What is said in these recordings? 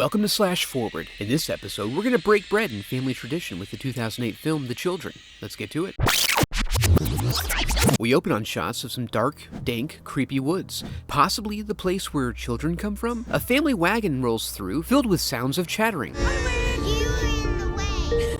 Welcome to Slash Forward. In this episode, we're going to break bread in family tradition with the 2008 film The Children. Let's get to it. We open on shots of some dark, dank, creepy woods, possibly the place where children come from. A family wagon rolls through, filled with sounds of chattering.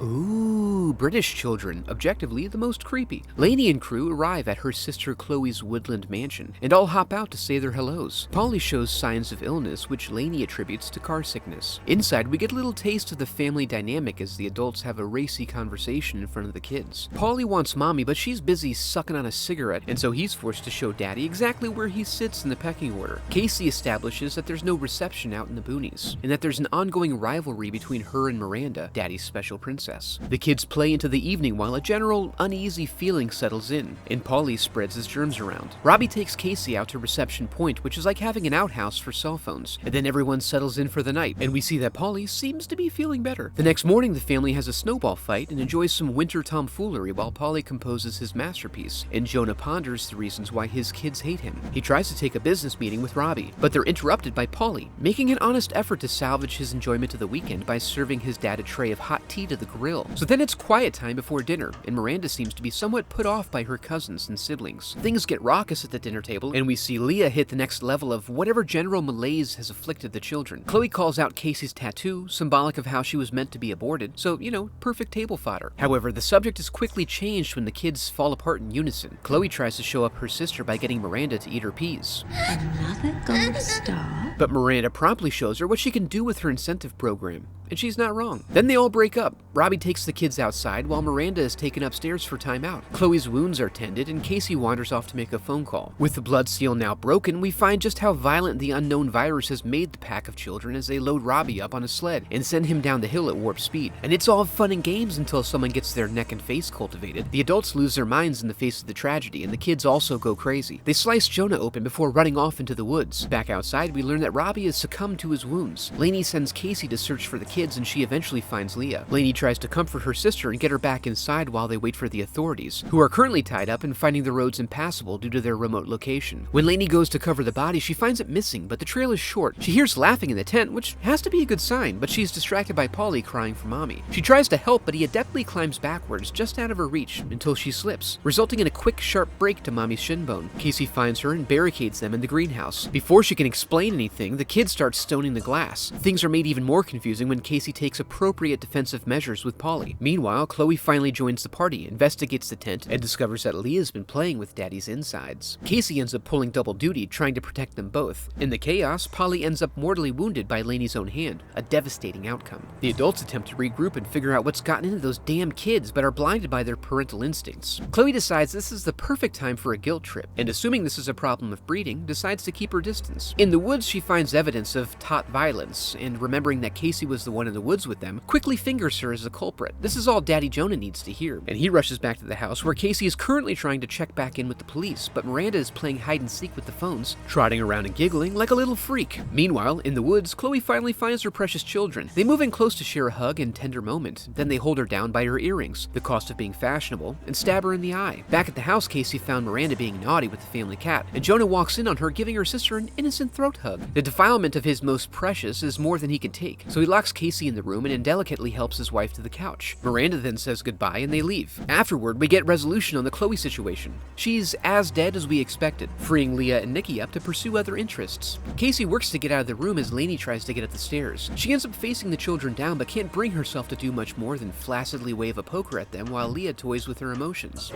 Ooh, British children, objectively the most creepy. Lainey and crew arrive at her sister Chloe's woodland mansion, and all hop out to say their hellos. Polly shows signs of illness, which Lainey attributes to car sickness. Inside, we get a little taste of the family dynamic as the adults have a racy conversation in front of the kids. Polly wants mommy, but she's busy sucking on a cigarette, and so he's forced to show daddy exactly where he sits in the pecking order. Casey establishes that there's no reception out in the boonies, and that there's an ongoing rivalry between her and Miranda, daddy's special princess. The kids play into the evening while a general uneasy feeling settles in, and Polly spreads his germs around. Robbie takes Casey out to Reception Point, which is like having an outhouse for cell phones, and then everyone settles in for the night, and we see that Polly seems to be feeling better. The next morning, the family has a snowball fight and enjoys some winter tomfoolery while Polly composes his masterpiece, and Jonah ponders the reasons why his kids hate him. He tries to take a business meeting with Robbie, but they're interrupted by Polly, making an honest effort to salvage his enjoyment of the weekend by serving his dad a tray of hot tea to the grill. So then it's quiet time before dinner, and Miranda seems to be somewhat put off by her cousins and siblings. Things get raucous at the dinner table, and we see Leah hit the next level of whatever general malaise has afflicted the children. Chloe calls out Casey's tattoo, symbolic of how she was meant to be aborted, so, perfect table fodder. However, the subject is quickly changed when the kids fall apart in unison. Chloe tries to show up her sister by getting Miranda to eat her peas. Another gold star? But Miranda promptly shows her what she can do with her incentive program, and she's not wrong. Then they all break up. Robbie takes the kids outside while Miranda is taken upstairs for time out. Chloe's wounds are tended and Casey wanders off to make a phone call. With the blood seal now broken, we find just how violent the unknown virus has made the pack of children as they load Robbie up on a sled and send him down the hill at warp speed. And it's all fun and games until someone gets their neck and face cultivated. The adults lose their minds in the face of the tragedy, and the kids also go crazy. They slice Jonah open before running off into the woods. Back outside, we learn that Robbie has succumbed to his wounds. Lainey sends Casey to search for the kids, and she eventually finds Leah. Lainey tries to comfort her sister and get her back inside while they wait for the authorities, who are currently tied up and finding the roads impassable due to their remote location. When Lainey goes to cover the body, she finds it missing, but the trail is short. She hears laughing in the tent, which has to be a good sign, but she's distracted by Polly crying for mommy. She tries to help, but he adeptly climbs backwards just out of her reach until she slips, resulting in a quick, sharp break to mommy's shin bone. Casey finds her and barricades them in the greenhouse. Before she can explain anything, the kids start stoning the glass. Things are made even more confusing when Casey takes appropriate defensive measures with Polly. Meanwhile, Chloe finally joins the party, investigates the tent, and discovers that Leah's been playing with Daddy's insides. Casey ends up pulling double duty, trying to protect them both. In the chaos, Polly ends up mortally wounded by Lainey's own hand, a devastating outcome. The adults attempt to regroup and figure out what's gotten into those damn kids, but are blinded by their parental instincts. Chloe decides this is the perfect time for a guilt trip, and assuming this is a problem of breeding, decides to keep her distance. In the woods, she finds evidence of tot violence, and remembering that Casey was the one in the woods with them, quickly fingers her as the culprit. This is all Daddy Jonah needs to hear, and he rushes back to the house where Casey is currently trying to check back in with the police, but Miranda is playing hide and seek with the phones, trotting around and giggling like a little freak. Meanwhile, in the woods, Chloe finally finds her precious children. They move in close to share a hug and tender moment, then they hold her down by her earrings, the cost of being fashionable, and stab her in the eye. Back at the house, Casey found Miranda being naughty with the family cat, and Jonah walks in on her giving her sister an innocent throat hug. The defilement of his most precious is more than he can take, so he locks Casey in the room and indelicately helps his wife to the couch. Miranda then says goodbye and they leave. Afterward, we get resolution on the Chloe situation. She's as dead as we expected, freeing Leah and Nikki up to pursue other interests. Casey works to get out of the room as Lainey tries to get up the stairs. She ends up facing the children down but can't bring herself to do much more than flaccidly wave a poker at them while Leah toys with her emotions.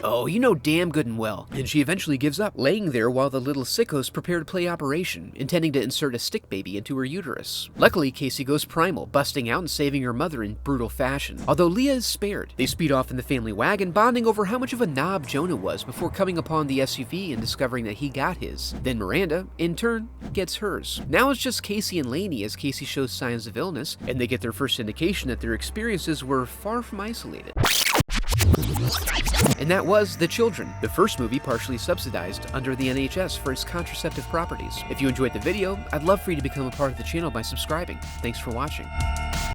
Oh, you know damn good and well. And she eventually gives up, laying there while the little sickos prepare to play Operation, intending to insert a stick baby into her uterus. Luckily, Casey goes primal, busting out and saving her mother in brutal fashion, although Leah is spared. They speed off in the family wagon, bonding over how much of a knob Jonah was before coming upon the SUV and discovering that he got his. Then Miranda, in turn, gets hers. Now it's just Casey and Lainey as Casey shows signs of illness, and they get their first indication that their experiences were far from isolated. And that was The Children, the first movie partially subsidized under the NHS for its contraceptive properties. If you enjoyed the video, I'd love for you to become a part of the channel by subscribing. Thanks for watching.